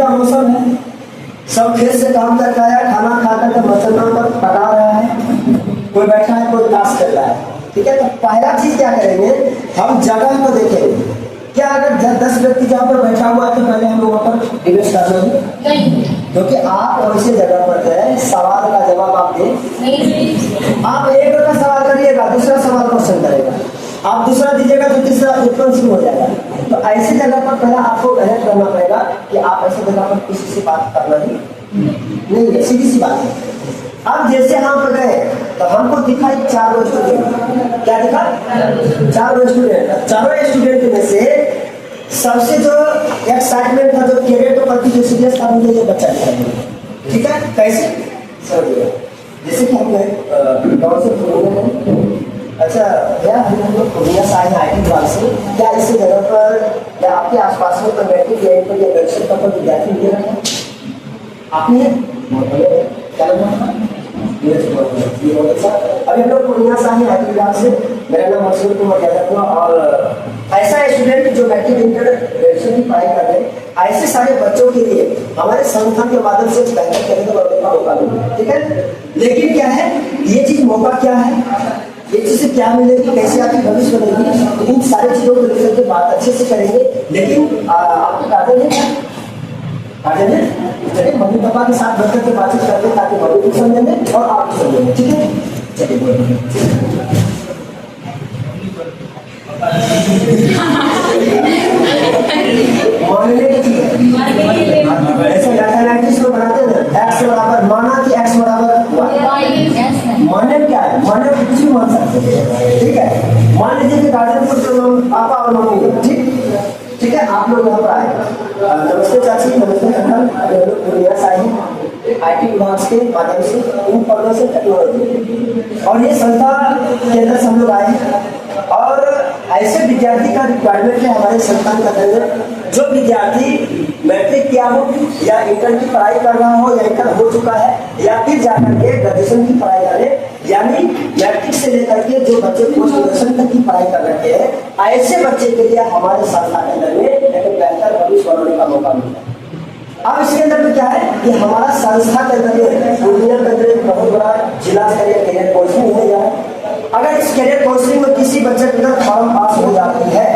का मौसम है, सब खेत से काम करके आया, खाना खा करके मसलना पर पका रहा है, कोई बैठा है, कोई ताश कर रहा है। ठीक है, तो पहला चीज क्या करेंगे, हम जगह को देखेंगे। क्या अगर 10 व्यक्ति जहाँ पर बैठा हुआ है तो पहले हम वहाँ पर इन्वेस्ट कर लेंगे नहीं, क्योंकि आप वैसे जगह पर गए, सवाल का जवाब आप दें नहीं। आप एक का सवाल करिएगा, दूसरा सवाल क्वेश्चन करेगा, आप दूसरा दीजिएगा तो तीसरा उत्पन्न शुरू हो जाएगा। तो ऐसी जगह पर पहले आपको मेहनत करना पड़ेगा कि आप ऐसी जगह पर किसी से बात करना ही नहीं है, सीधी सी बात है। अब जैसे हम पर गए तो हमको दिखा 4 स्टूडेंट, क्या दिखा 4 स्टूडेंट। चारों स्टूडेंट में से सबसे जो एक्साइटमेंट था, जो कैरियर के प्रति जो सीरियस था, मुझे ये बच्चा दिखा। ठीक है, कैसे जैसे कि हम गए गाँव से, अच्छा भैया हम लोग पूर्णिया से आए IT विभाग से, क्या इस जगह पर या आपके आसपास में मैट्रिक या इंटर या ग्रेजुएशन का विद्यार्थी मिलेगा क्या? आपने क्या अभी हम लोग पूर्णिया से आए IT विभाग से, मेरा नाम मशहूर कुमार यादव हुआ, और ऐसा स्टूडेंट जो मैट्रिक इंटर ग्रेजुएशन की पढ़ाई कर रहे हैं, ऐसे सारे बच्चों के लिए हमारे संगठन के माध्यम से बेहतर करने का मौका मिलेगा। ठीक है, लेकिन क्या है ये चीज, मौका क्या है, ये चीज़ क्या मिलेगी, कैसे आपकी भविष्य बनेगी, इन सारी चीज़ों को लेकर के बात अच्छे से करेंगे। लेकिन आपके गार्जियन है क्या, गार्जियन है, चलिए मम्मी पापा के साथ बैठकर के बातचीत करते हैं ताकि मम्मी को समझेंगे और आप समझेंगे। ठीक है, चलिए ऐसे मैथमेटिक्स में बनाते हैं ना, x बराबर माना कि x बराबर माने क्या है, माने कुछ भी मान सकते हैं। ठीक है, मान लीजिए कि गार्जियन को पापा और मम्मी, ठीक है, आप लोग यहाँ पर आए। नमस्ते चाची, नमस्ते अंकल, हम लोग पूर्णिया से आए हैं IT विभाग के माध्यम से इंफॉर्मेशन टेक्नोलॉजी, और ये संस्था के अंदर हम लोग आए हैं। और ऐसे विद्यार्थी का रिक्वायरमेंट है हमारे संस्थान के अंदर जो विद्यार्थी मैट्रिक किया हो या इंटर की पढ़ाई कर रहा हो या इंटर हो चुका है या फिर जाकर के ग्रेजुएशन की पढ़ाई करे, यानी मैट्रिक से लेकर के जो बच्चे पोस्ट ग्रेजुएशन तक की पढ़ाई कर रहे हैं, ऐसे बच्चे के लिए हमारे संस्था के अंदर में एक बेहतर भविष्य बनाने का मौका मिलता है। अब इसके अंदर में क्या है कि हमारा संस्था के अंदर पूर्णिया के अंदर एक बहुत बड़ा जिला स्तरीय कैरियर काउंसलिंग हो गया है। अगर इस कैरियर काउंसलिंग में किसी बच्चे के अंदर फॉर्म पास हो जाती है,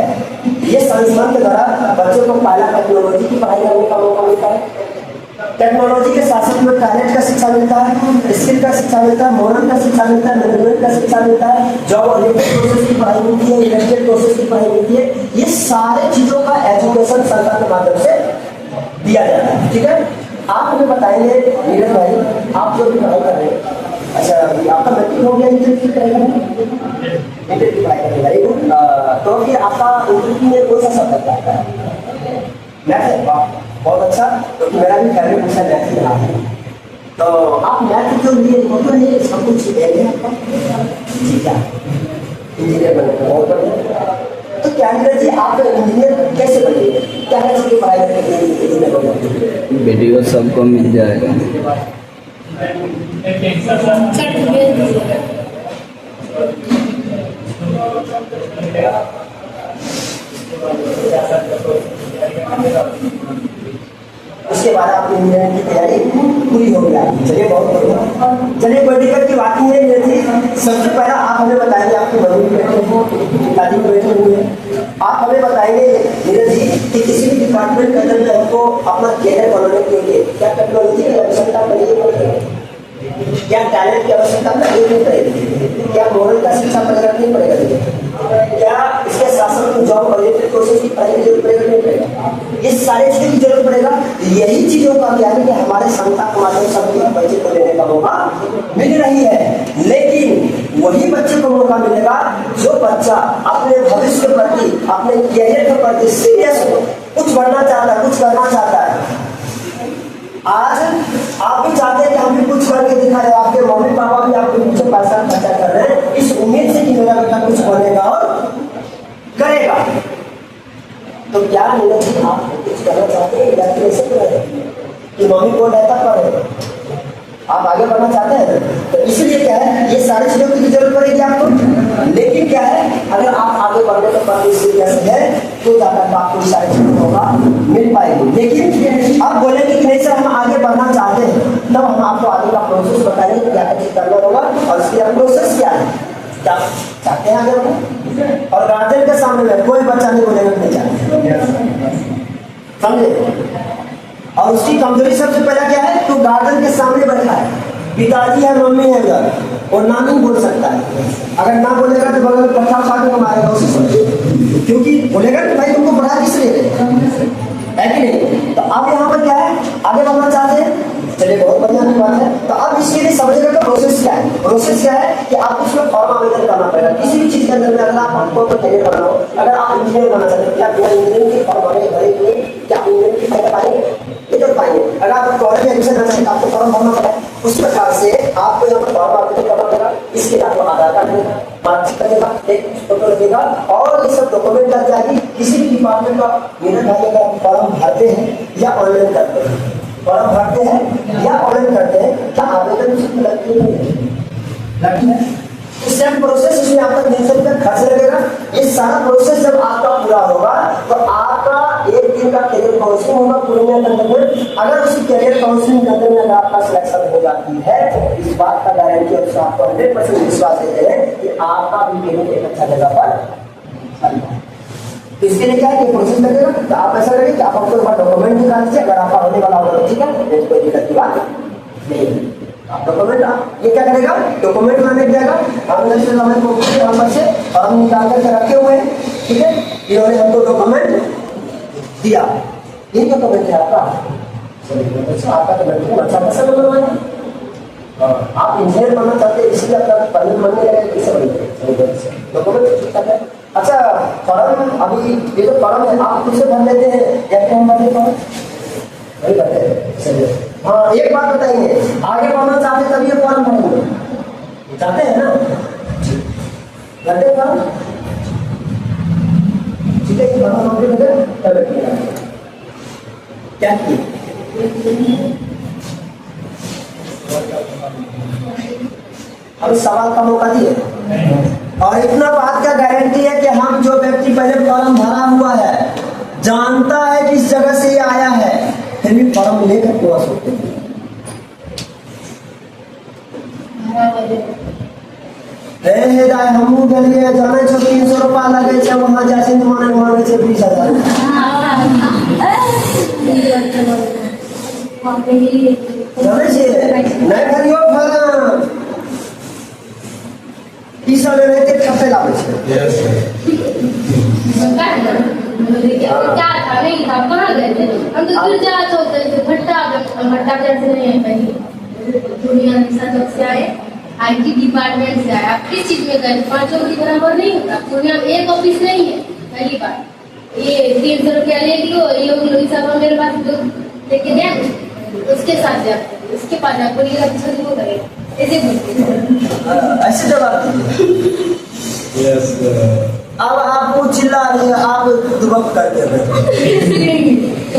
ये संस्थान के द्वारा बच्चों को पहला टेक्नोलॉजी की पढ़ाई करने का मौका मिलता है। टेक्नोलॉजी के साथ साथ में टैलेंट का शिक्षा मिलता है, स्किल का शिक्षा मिलता है, मॉडल का शिक्षा मिलता है, मैनेजमेंट का शिक्षा मिलता है, जॉब ओरिएंटेड प्रोसेस की पढ़ाई मिलती है, इलेक्टेड प्रोसेस की पढ़ाई मिलती है। ये सारे चीजों का एजुकेशन सरकार के माध्यम से दिया जाता है। ठीक है, आप हमें बताएंगे नीरज भाई, आप जो भी पढ़ाई कर रहे हैं, अच्छा आपका मैट्रिक हो गया, इंटर की पढ़ाई करेगा, तो फिर आपका इंटर में कौन सा सब्जेक्ट आता है? मैथ है, बहुत अच्छा, क्योंकि मेरा भी फेवरेट विषय मैथ ही रहा है। तो आप मैथ जो लिए तो ये सब कुछ देंगे आपका, ठीक है, इंजीनियर बनेगा, बहुत बढ़िया। तो क्या जी आप इंजीनियर कैसे बनेंगे, क्या कैसे पढ़ाई करके इंजीनियर बनेंगे? वीडियो सबको मिल जाएगा। उसके बाद आपकी इंजीनियरिंग की तैयारी पूरी हो गई। चलिए बहुत बढ़िया, चलिए कोई दिक्कत की बात नहीं है जी। सबसे पहला आप हमें बताएंगे, आपकी मम्मी बैठे हो, पिताजी बैठे हुए हैं, आप हमें बताएंगे नीरज जी कि किसी भी डिपार्टमेंट के अंदर हमको अपना कैरियर बनाने के लिए क्या टेक्नोलॉजी की आवश्यकता पड़ेगी, क्या टैलेंट की आवश्यकता पड़ेगी, क्या मॉडल का शिक्षा पड़ेगा नहीं पड़ेगा, क्या इसके साथ साथ जॉब ओरिएंटेड कोर्सेज की पढ़ाई की जरूरत पड़ेगा नहीं पड़ेगा, ये सारी चीजों की जरूरत पड़ेगा। यही चीजों का क्या है कि हमारे संस्था के माध्यम से सभी बच्चे को लेने का मौका मिल रही है। लेकिन वही बच्चे को मौका मिलेगा जो बच्चा अपने भविष्य के प्रति, अपने कैरियर के प्रति सीरियस हो, कुछ बनना चाहता है, कुछ करना चाहता है। आज आप भी चाहते हैं कि हम भी कुछ करके दिखाए, आपके मम्मी पापा भी आपके पीछे पैसा खर्चा कर रहे हैं इस उम्मीद से कि मेरा बेटा कुछ बनेगा और करेगा। तो क्या नीरज जी आप कुछ करना चाहते हैं या फिर ऐसे कि मम्मी को रहता पड़े, आप आगे बढ़ना चाहते हैं? तो इसलिए क्या है, ये सारी चीजों की जरूरत पड़ेगी आपको। लेकिन क्या है, अगर आप आगे बढ़ने का परमिशन है तो जाकर आपको सारी चीजें होगा मिल पाएगी। लेकिन आप बोलेंगे कि नहीं सर हम आगे बढ़ना चाहते हैं, तब हम आपको आगे का प्रोसेस बताएंगे क्या करना होगा और इसका प्रोसेस क्या है। क्या चाहते हैं आगे बढ़ना, और गार्जियन के सामने में कोई बच्चा नहीं बोलेगा नहीं चाहते, समझे। और उसकी कमजोरी सबसे पहला क्या है, तो गार्जियन के सामने बैठा है, पिताजी है मम्मी है उधर, और ना नहीं बोल सकता है। अगर ना बोलेगा तो बगल में पट्टा उठा के मारेगा उसे, क्योंकि बोलेगा कि भाई तुमको पढ़ा किस लिए है कि नहीं। तो अब यहाँ पर क्या है, आगे बढ़ना चाहते हैं, चलिए बहुत बढ़िया की बात है। तो अब इसके लिए समझेगा कि प्रोसेस क्या है। प्रोसेस क्या है कि आपको उसमें फॉर्म आवेदन करना पड़ेगा किसी भी चीज के अंदर में। अगर आप हमको करियर करना हो, अगर आप इंजीनियर बनना चाहते हैं, क्या इंजीनियरिंग की फॉर्म भरेंगे, क्या इंजीनियरिंग की फायदा पाएंगे, ये तो पाएंगे। अगर आप कॉलेज में एडमिशन करना चाहते हैं आपको फॉर्म भरना पड़ेगा, उस प्रकार से आपको यहाँ पर फॉर्म आवेदन करना पड़ेगा। इसके लिए आपको आधार कार्ड लगेगा, मार्कशीट लगेगा, एक फोटो लगेगा, और ये सब डॉक्यूमेंट लग जाएगी। किसी भी डिपार्टमेंट का मेहनत भाई अगर आप फॉर्म भरते हैं या ऑनलाइन करते हैं, फॉर्म भरते हैं या ऑनलाइन करते हैं, क्या आवेदन लगती है। सेम प्रोसेस, इसमें आपका 300 रुपया खर्च लगेगा। ये सारा प्रोसेस जब आपका पूरा होगा तो आपका एक दिन का करियर काउंसलिंग होगा पूर्णिया के अंदर में। अगर उसी करियर काउंसलिंग के अंदर में अगर आपका सिलेक्शन हो जाती है तो इस बात का गारंटी और आपको 100% विश्वास देते हैं कि आपका भी करियर एक अच्छा जगह पर। तो इसके लिए क्या है कि प्रोसेस लगेगा। तो आप ऐसा करें कि आप अपने ऊपर डॉक्यूमेंट निकाल दीजिए, अगर आपका होने वाला होगा तो ठीक है, कोई दिक्कत की बात नहीं। डॉक्यूमेंट ये क्या करेगा, डॉक्यूमेंट लाने जाएगा, हम से और हम निकाल करके रखे हुए हैं, ठीक है। इन्होंने हमको डॉक्यूमेंट दिया, ये डॉक्यूमेंट है आपका, आपका तो अच्छा पैसा बनवाना, आप इंजीनियर बनना चाहते हैं इसलिए आपका पहले बनने लगा डॉक्यूमेंट। अच्छा फॉर्म, अभी ये जो फॉर्म है आप खुद से भर लेते हैं या फिर हम भर लेते हैं, वही करते हैं, चलिए। हाँ एक बात बताइए, आगे बढ़ना चाहते तभी ये फॉर्म भरेंगे, चाहते हैं ना, करते फॉर्म, ठीक है। फॉर्म कंप्लीट हो गया, क्या किए, हम सवाल का मौका दिए, और इतना बात का गारंटी है कि हम जो व्यक्ति पहले फॉर्म भरा हुआ है जानता है किस जगह से ये आया है, फिर भी फॉर्म लेकर क्यों सोचते हैं। हमू गलिए जाने छो 300 रुपया लगे छे, वहां जासे माने मांगे छे 20,000। जाने छे नहीं भरियो फॉर्म, ई सब रहते कते लागे छे। क्या था नहीं था, कहाँ गए थे हम, तो दूर जाते होते थे, भट्टा कैसे नहीं है, पहले पूर्णिया निशा से आए, IT डिपार्टमेंट से आए। आप किस चीज में गए, 5 की बराबर नहीं होता, पूर्णिया में एक ऑफिस नहीं है। पहली बात ये 300 रुपया ले लियो, ये लोग सब मेरे पास लेके दे, उसके साथ जाते, उसके पास आपको ये अच्छा वो करेगा, ऐसे जवाब। अब आपको चिल्ला रही है, आप दुबक करके बैठे,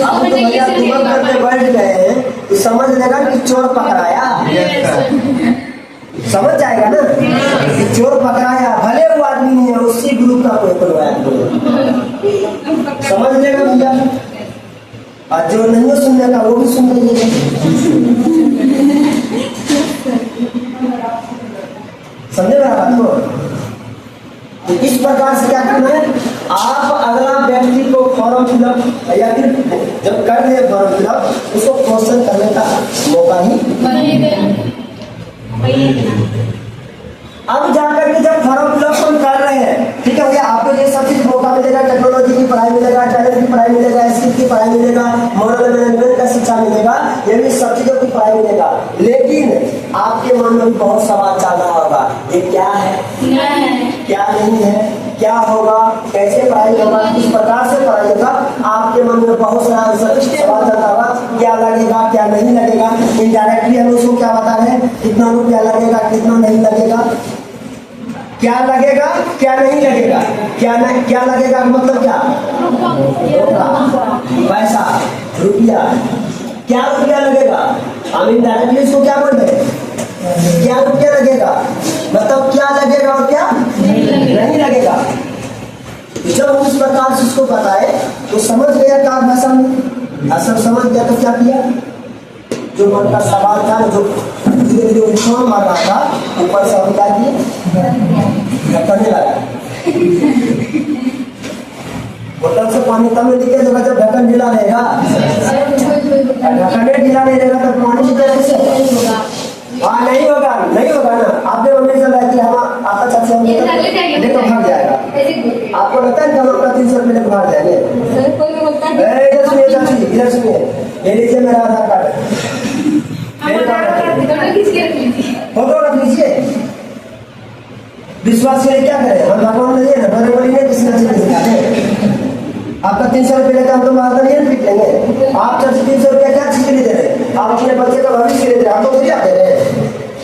आप तो भैया दुबक करके बैठ गए हैं तो समझ लेगा कि चोर पकड़ाया, समझ जाएगा ना कि चोर पकड़ाया, भले वो आदमी नहीं है, उसी ग्रुप का कोई समझ लेगा भैया। और जो नहीं सुनने का वो भी सुन लीजिए। समझे मेरा बात को। तो इस प्रकार से क्या करना है, आप अगला व्यक्ति को फॉर्म फिलअप या फिर जब कर रहे फॉर्म फिलअप उसको क्वेश्चन करने का मौका ही। अब जाकर के जब फॉर्म फिलअप हम कर रहे हैं, ठीक है भैया, आपको ये सब चीज मौका मिलेगा, टेक्नोलॉजी की पढ़ाई मिलेगा, टैलेंट की पढ़ाई मिलेगा, स्किल की पढ़ाई मिलेगा, मॉरल मैनेजमेंट का शिक्षा मिलेगा, ये भी सब चीजों की पढ़ाई मिलेगा। लेकिन आपके मन में बहुत सवाल चल रहा होगा, ये क्या है, क्या नहीं है, क्या होगा, कैसे पढ़ाई होगा, किस प्रकार से पढ़ाई होगा, आपके मन में बहुत सारा सवाल चल रहा होगा। क्या लगेगा, क्या नहीं लगेगा, इनडायरेक्टली हम उसको क्या बता रहे हैं, कितना रुपया लगेगा, कितना नहीं लगेगा, क्या लगेगा, क्या नहीं लगेगा, क्या लगेगा मतलब क्या, पैसा, रुपया, क्या रुपया लगेगा, हम इनडायरेक्टली इसको क्या बोल रहे हैं, क्या रुपया लगेगा, मतलब क्या लगेगा और क्या नहीं लगेगा। जब हम इस प्रकार से उसको बताए तो समझ गया क्या भाषा में, सब समझ गया तो क्या किया, जो मन का सवाल था, जो धीरे धीरे उछाल मार रहा था ऊपर से हम क्या किए, करने लगा। बोतल से पानी तब में लीकेज होगा जब ढक्कन ढीला रहेगा, ढक्कन ढीला नहीं रहेगा तो पानी की तरह से हाँ नहीं होगा, नहीं होगा ना। आपने मम्मी से लाया कि हम आपका चाचा हम तो भाग जाएगा। आपको लगता है कि हम अपना 300 रुपये लेकर भाग जाएंगे? इधर सुनिए चाची, इधर सुनिए, ये लीजिए मेरा आधार कार्ड, फोटो रख लीजिए। विश्वास के लिए क्या करें, हम भगवान नहीं है ना, बड़े बड़ी नहीं किसी अच्छी नहीं सिखाते। आपका 300 रुपये लेकर हम तो मारकर नहीं पीट लेंगे। आप 300 रुपया क्या चीज के लिए दे रहे? आप अपने बच्चे का भविष्य के लिए दे रहे, आपको क्या दे रहे?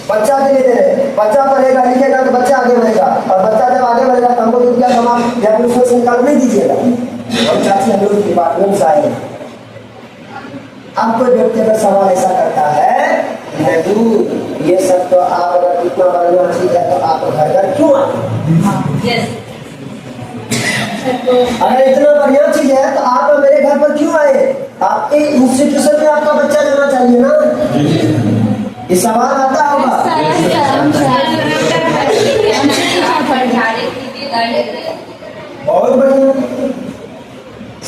बच्चा के लिए दे रहे। बच्चा पढ़ेगा लिखेगा तो बच्चा आगे बढ़ेगा, और बच्चा जब आगे बढ़ेगा तो हमको क्या कमा या फिर उसको निकाल नहीं दीजिएगा। हम चाची हम लोग डिपार्टमेंट से आए, अब कोई व्यक्तिगत सवाल ऐसा करता है नहीं, ये सब तो आप अगर इतना बढ़िया चीज है तो आप घर घर क्यों आए? अगर इतना बढ़िया चीज है तो आप मेरे घर पर क्यों आए? आपके इंस्टीट्यूशन में आपका बच्चा जाना चाहिए ना। ये सवाल आता होगा। बहुत बढ़िया,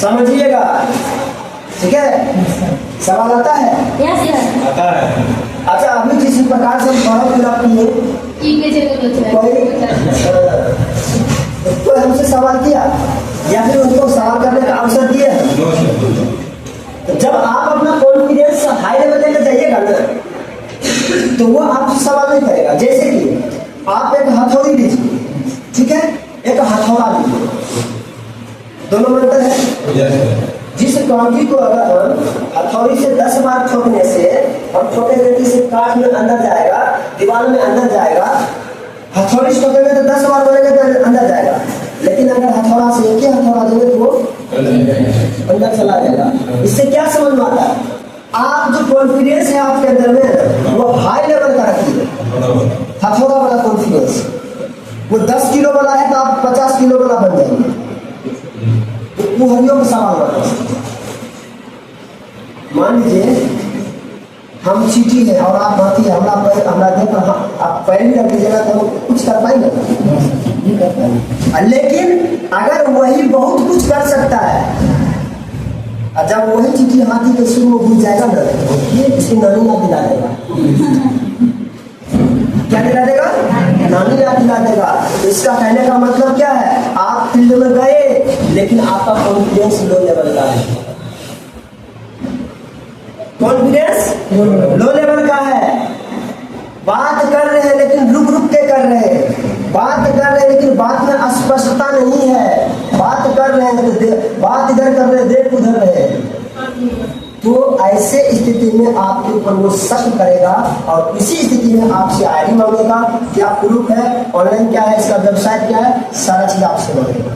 समझिएगा, ठीक है? सवाल आता है? आता है। अच्छा, अभी जिस प्रकार से हम तो हमसे सवाल किया या फिर उनको सवाल करने का अवसर दिए, तो जब आप अपना कॉन्फिडेंस हाई लेवल लेकर जाइएगा ना तो वो आपसे सवाल नहीं करेगा। जैसे कि आप एक हथौड़ी लीजिए, ठीक है, एक हथौड़ा लीजिए, दोनों में अंतर है। जिस कांटी को अगर हम हथौड़ी से 10 बार ठोकने से हम छोटे गति से काट में अंदर जाएगा, दीवार में अंदर जाएगा, हथौड़ी से ठोकेंगे तो 10 बार बोलेंगे तो अंदर जाएगा। लेकिन अगर हथौड़ा से एक ही हथौड़ा देंगे तो वो अंदर चला जाएगा। इससे क्या समझ में आता है? आप जो कॉन्फिडेंस है आपके अंदर में वो हाई लेवल का रखिए। हथौड़ा वाला कॉन्फिडेंस, वो 10 किलो वाला है तो आप 50 किलो वाला बन जाएंगे। वो हरियों का सवाल होता। मान लीजिए हम चीटी है और आप हाथी है, हमारा देख आप पैर भी रख दीजिएगा तो कुछ कर पाएंगे? नहीं कर पाएंगे। लेकिन अगर वही बहुत कुछ कर सकता है, जब वही चीटी हाथी के शुरू में घुस जाएगा ना, ये इसकी नानी याद दिला देगा। क्या दिला देगा? नानी याद दिला देगा। इसका कहने का मतलब क्या है? आप फील्ड में गए लेकिन आपका कॉन्फिडेंस लो लेवल का है। कॉन्फिडेंस लो लेवल का है। बात कर रहे हैं लेकिन रुक रुक के कर रहे हैं, बात कर रहे हैं लेकिन बात में अस्पष्टता नहीं है। बात कर रहे हैं तो बात इधर कर रहे हैं, देख उधर रहे हैं। तो ऐसे स्थिति में आपके ऊपर वो शक करेगा और इसी स्थिति में आपसे आईडी मांगेगा, क्या प्रूफ है, ऑनलाइन क्या है, इसका वेबसाइट क्या है, सारा चीज आपसे मांगेगा।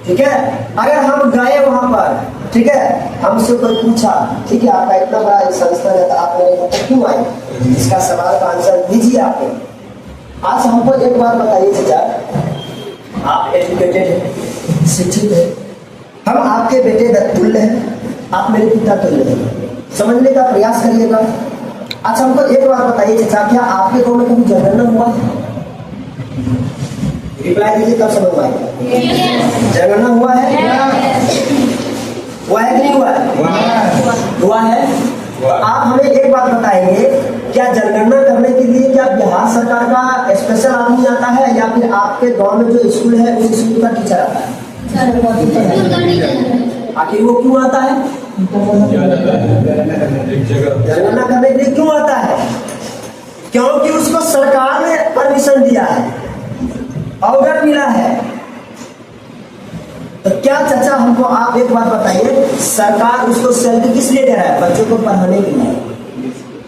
ठीक है? अगर हम गए वहां पर, ठीक है, हमसे कोई पूछा, ठीक है, आपका इतना बड़ा संस्था है तो आप मेरे घर पर क्यों आए? इसका सवाल का आंसर दीजिए आपको। आज हमको एक बात बताइए चाचा, आप एजुकेटेड हैं, शिक्षित हैं, हम आपके बेटे तुल्य हैं, आप मेरे पिता तुल्य हैं, समझने का प्रयास करिएगा। अच्छा हमको एक बात बताइए चाचा, क्या आपके गाँव में कभी जनगणना हुआ है? रिप्लाई दीजिए तब समझ पाएंगे। जनगणना हुआ है? हुआ है कि नहीं हुआ है? हुआ है। आप हमें एक बात बताएंगे, क्या जनगणना करने के लिए क्या बिहार सरकार का स्पेशल आदमी आता है या फिर आपके गांव में जो स्कूल है उस स्कूल का टीचर आता है? आखिर वो क्यों आता है? जनगणना करने के लिए क्यों आता है? क्योंकि उसको सरकार ने परमिशन दिया है, ऑर्डर मिला है। तो क्या चाचा हमको आप एक बात बताइए, सरकार उसको सैलरी किस लिए दे रहा है? बच्चों को पढ़ाने के लिए।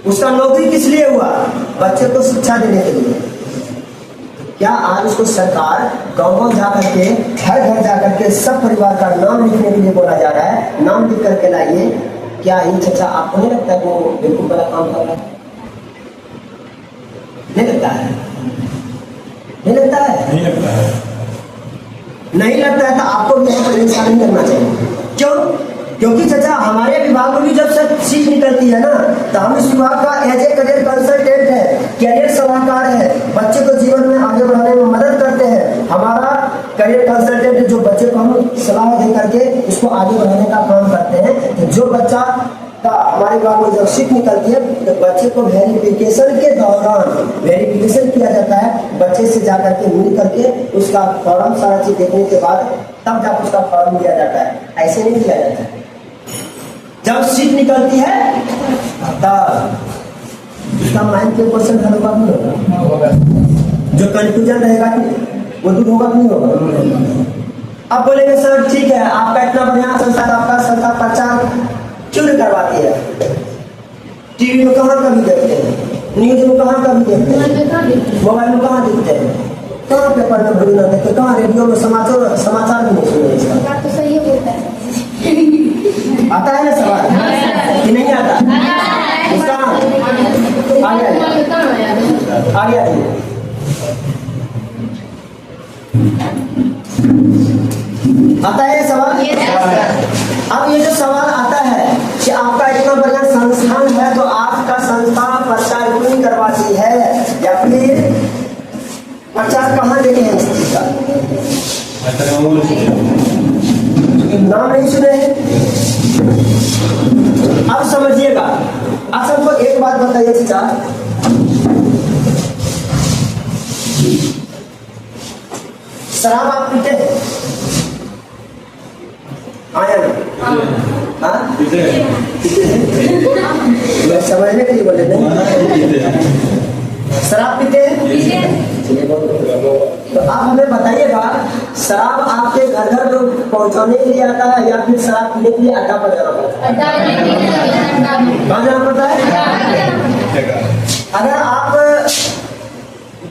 उसका नौकरी किस लिए हुआ? बच्चे को शिक्षा देने के लिए। क्या आज उसको सरकार गाँव जाकर के, हर घर जाकर के सब परिवार का नाम लिखने के लिए बोला जा रहा है, नाम लिख करके लाइए? क्या ये चाचा आपको नहीं लगता है वो बिल्कुल बड़ा काम कर रहा है? नहीं लगता है? नहीं लगता है? नहीं लगता है। नहीं लगता है तो आपको भी यहाँ पर इंसान नहीं करना चाहिए। क्यों? क्योंकि चाचा हमारे विभाग में भी जब सब सीट निकलती है ना, तो हम इस विभाग का एज ए करियर कंसल्टेंट है, करियर सलाहकार है, बच्चे को जीवन में आगे बढ़ाने में मदद करते हैं। हमारा करियर कंसल्टेंट जो बच्चे को हम सलाह दे करके उसको आगे बढ़ाने का काम करते हैं। तो जो बच्चा का हमारे विभाग में जब सीट निकलती है तो बच्चे को वेरिफिकेशन के दौरान वेरिफिकेशन किया जाता है, बच्चे से जाकर के मिल करके उसका फॉर्म सारा चीज देखने के बाद तब जाकर उसका फॉर्म दिया जाता है, ऐसे नहीं दिया जाता है। जब सीट निकलती है तब उसका माइंड के क्वेश्चन हल होगा नहीं होगा, जो कंफ्यूजन रहेगा वो दूर होगा नहीं होगा। अब बोलेंगे सर ठीक है आपका इतना बढ़िया संस्था, आपका संस्था प्रचार क्यों नहीं करवाती है? टीवी में कहाँ कभी देखते हैं, न्यूज में कहाँ कभी देखते हैं, मोबाइल में कहाँ देखते हैं, कहाँ पेपर में भूल ना देखते, कहाँ रेडियो में समाचार भी नहीं सुने इसका। बात तो सही है, बोलता है। आता है ना सवाल कि नहीं आता? उसका आ गया जी। आता है ये सवाल? अब ये जो सवाल आता है कि आपका इतना बढ़िया संस्थान है तो आपका संस्था प्रचार क्यों नहीं करवाती है, या फिर प्रचार कहाँ देते हैं इस चीज का? नाम नहीं सुने हैं। अब समझिएगा, आप सबको एक बात बताइए चाचा, शराब आप पीते हैं? आया ना? हाँ? पीते हैं? मैं समझने के लिए बोले थे। शराब पीते हैं? तो आप हमें बताइएगा, शराब आपके घर घर लोग पहुंचाने के लिए आता है या फिर शराब पीने के लिए अड्डा पर जाना पड़ता है? कहाँ जाना पड़ता है? अगर आप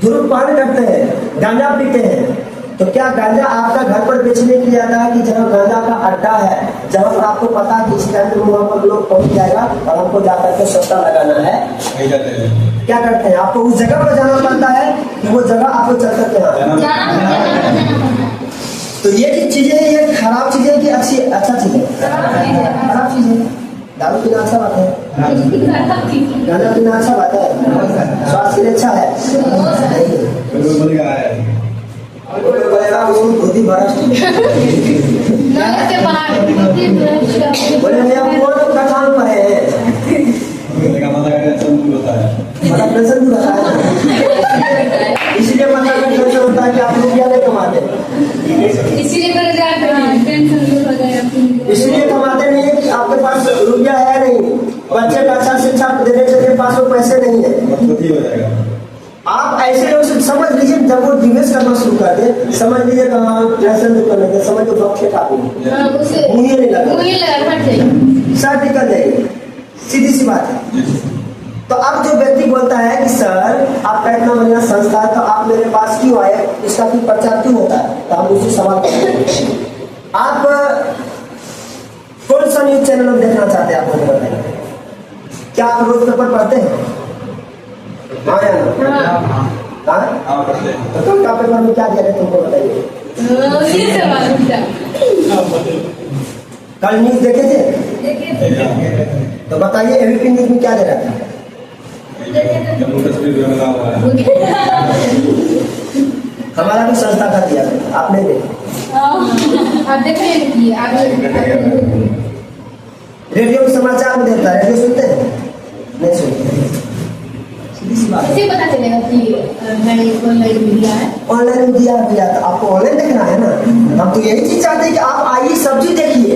धूम्रपान करते हैं, गांजा पीते हैं, तो क्या गांजा आपका घर पर बेचने के लिए आता है कि जहाँ गांजा का अड्डा है, जहाँ पर आपको पता है कि इस टाइम में वहाँ पर लोग पहुंच जाएगा और हमको जाकर के सट्टा लगाना है, क्या करते हैं? आपको उस जगह पर जाना पड़ता है कि वो जगह आपको चल करके आना। तो ये चीजें ये खराब चीजें कि अच्छी अच्छा चीज है? खराब चीज है। दारू पीना अच्छा बात है, गांजा पीना अच्छा बात है, स्वास्थ्य के लिए अच्छा है बोलेगा वो धोती भ्रष्ट बोले भैया कौन कठान पर है टेंशन भी होता है, इसीलिए मतलब टेंशन होता है कि आप रुपया नहीं कमाते, इसलिए कमाते नहीं है कि आपके पास रुपया है नहीं, बच्चे का अच्छा शिक्षा देने के लिए पास वो पैसे नहीं है। आप ऐसे लोग से समझ लीजिए, जब वो निवेश करना शुरू कर दे, समझ लीजिए टेंशन तो करने के समझ लो मुझे नहीं लगा सर निकल जाएगी, सीधी सी बात है। तो अब जो व्यक्ति बोलता है कि सर आपका इतना बढ़िया संस्था है तो आप मेरे पास क्यों आए, इसका भी प्रचार क्यों होता है, तो हम उसी सवाल करते हैं। आप कौन सा न्यूज चैनल देखना चाहते हैं, आप मुझे बताइए। क्या आप रोज पेपर पढ़ते हैं? हाँ या ना? तो कल का पेपर में क्या दिया है तुमको बताइए। कल न्यूज देखे थे? तो बताइए एबीपी न्यूज में क्या दे रहा था? हमारा भी संस्था का दिया आपने रेडियो में समाचार में देता है, रेडियो सुनते हैं? नहीं सुनते। कैसे पता चलेगा कि ऑनलाइन मीडिया है? ऑनलाइन मीडिया है भैया, तो आपको ऑनलाइन देखना है ना। हम तो यही चीज चाहते हैं कि आप आइए सब्जी देखिए।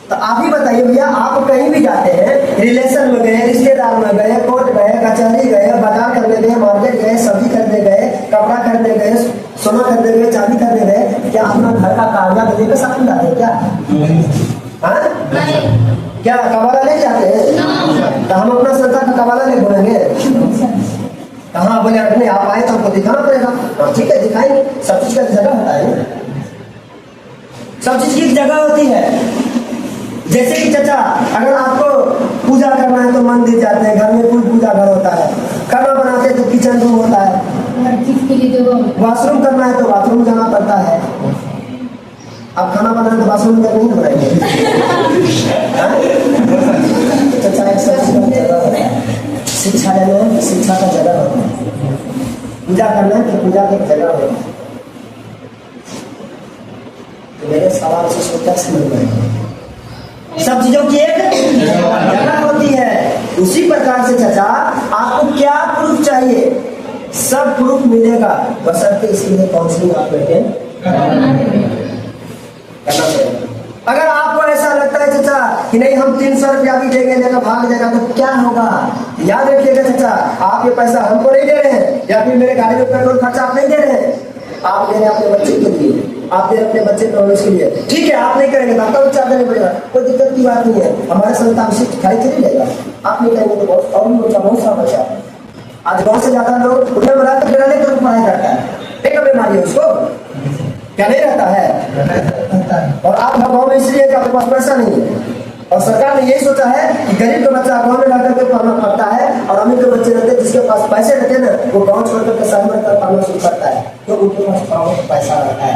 तो आप ही बताइए भैया, आप कहीं भी जाते हैं, रिलेशन में गए, रिश्तेदार में गए, कोर्ट गए, कचहरी गए, बाजार करने गए, मार्केट गए, सब्जी खरीदने गए, कपड़ा खरीदने गए, सोना खरीदने गए, चांदी खरीदने गए, क्या अपना घर का कागजात लेकर साथ में जाते हैं क्या? क्या कबाला ले जाते हैं? तो हम अपना संस्था का कबाला ले बोलेंगे कहाँ? बोले अपने आप आए तो हमको दिखाना पड़ेगा। ठीक है दिखाएंगे, सब चीज का जगह होता है, सब चीज की जगह होती है। जैसे कि चाचा अगर आपको पूजा करना है तो मंदिर जाते हैं, घर में कोई पूजा घर होता है, खाना बनाते हैं तो किचन रूम होता है, जगह में। वॉशरूम करना है तो बाथरूम जाना पड़ता है। आप खाना बनाए तो बाथरूम में नहीं बनाएंगे। अच्छा, एक जगह होता है, शिक्षा लेना है तो शिक्षा का जगह होता है, पूजा करना है तो पूजा का एक जगह होता है। तो मेरे सवाल से सोचा समझ में, सब चीजों की एक जगह होती है। उसी प्रकार से चाचा आपको क्या प्रूफ चाहिए, सब प्रूफ मिलेगा, बशर्ते इसके लिए काउंसलिंग आप बैठे करना पड़ेगा। अगर आपको ऐसा लगता है चाचा कि नहीं हम 300 रुपया भी देंगे लेकर भाग जाएगा तो क्या होगा, याद रखिएगा चाचा, आप ये पैसा हमको नहीं दे रहे हैं या फिर मेरे गाड़ी में पेट्रोल खर्चा आप नहीं दे रहे हैं, आप दे रहे हैं अपने बच्चे के लिए, आप दे रहे अपने बच्चे प्रवेश के लिए। ठीक है, आप नहीं करेंगे तो आपका बच्चा देने पड़ेगा, कोई दिक्कत की बात नहीं है, हमारे संतान से खाई चली जाएगा। आप नहीं करेंगे तो बहुत और बच्चा, बहुत सा बच्चा, आज बहुत से ज्यादा लोग उन्हें बना कर गिराने कर पढ़ाई करता है, एक बीमारी है उसको, क्या नहीं रहता है। और आप गाँव में इसलिए कि आपके पास पैसा नहीं है, और सरकार ने यही सोचा है कि गरीब का बच्चा गाँव में रहकर के पढ़ना पड़ता है, और अमीर के बच्चे रहते हैं जिसके पास पैसे रहते हैं ना, वो गाँव छोड़ करके शहर में पढ़ना शुरू करता है, तो उनके पास बहुत पैसा रहता है।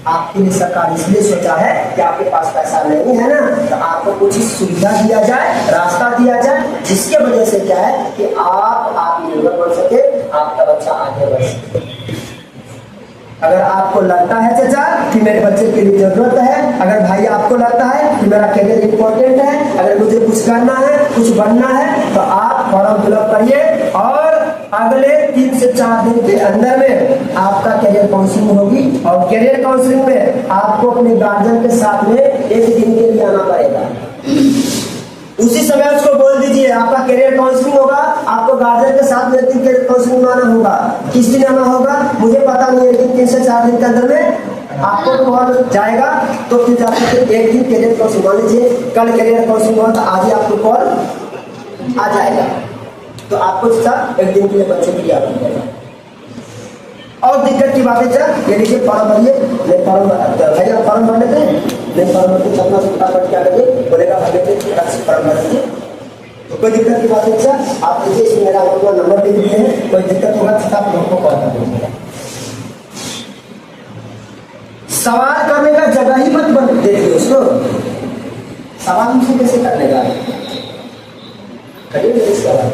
आपके लिए सरकार इसलिए सोचा है कि आपके पास पैसा नहीं है ना, तो आपको कुछ सुविधा दिया जाए, रास्ता दिया जाए, जिसके वजह से क्या है कि आप आत्मनिर्भर बन सके, आपका बच्चा आगे बढ़ सके। अगर आपको लगता है चाचा कि मेरे बच्चे के लिए जरूरत है, अगर भाई आपको लगता है कि मेरा करियर इंपॉर्टेंट है, अगर मुझे कुछ करना है, कुछ बनना है, तो आप फॉर्म फिलअप करिए और अगले 3 से 4 दिन के अंदर में आपका करियर काउंसलिंग होगी। और करियर काउंसलिंग में आपको अपने गार्जियन के साथ में 1 दिन के लिए आना पड़ेगा। उसी समय उसको बोल दीजिए आपका करियर काउंसलिंग होगा, आपको गार्जियन के साथ में 1 दिन करियर काउंसलिंग में आना होगा। किस दिन आना होगा मुझे पता नहीं है, लेकिन 3 से 4 दिन के अंदर में आपको कॉल जाएगा, तो फिर जाकर 1 दिन करियर काउंसलिंग, मान लीजिए कल करियर काउंसलिंग हुआ तो आज ही आपको कॉल आ जाएगा, तो आपको 1 दिन के लिए बच्चे के लिए आना पड़ेगा। और दिक्कत की बातें सर ये लीजिए फॉर्म भरिए, फॉर्म भैया फॉर्म भर लेते हैं, फॉर्म भर के अपना फटाफट क्या करिए बोलेगा भर लेते फॉर्म भर दीजिए। तो कोई दिक्कत की बात नहीं सर, आप लीजिए इसमें मेरा अपना नंबर दे दिए हैं, कोई दिक्कत होगा तो आप हमको कॉल कर दीजिएगा। सवाल करने का जगह ही मत बंद दे दीजिए उसको, सवाल मुझसे कैसे कर लेगा, करिए मेरे सवाल।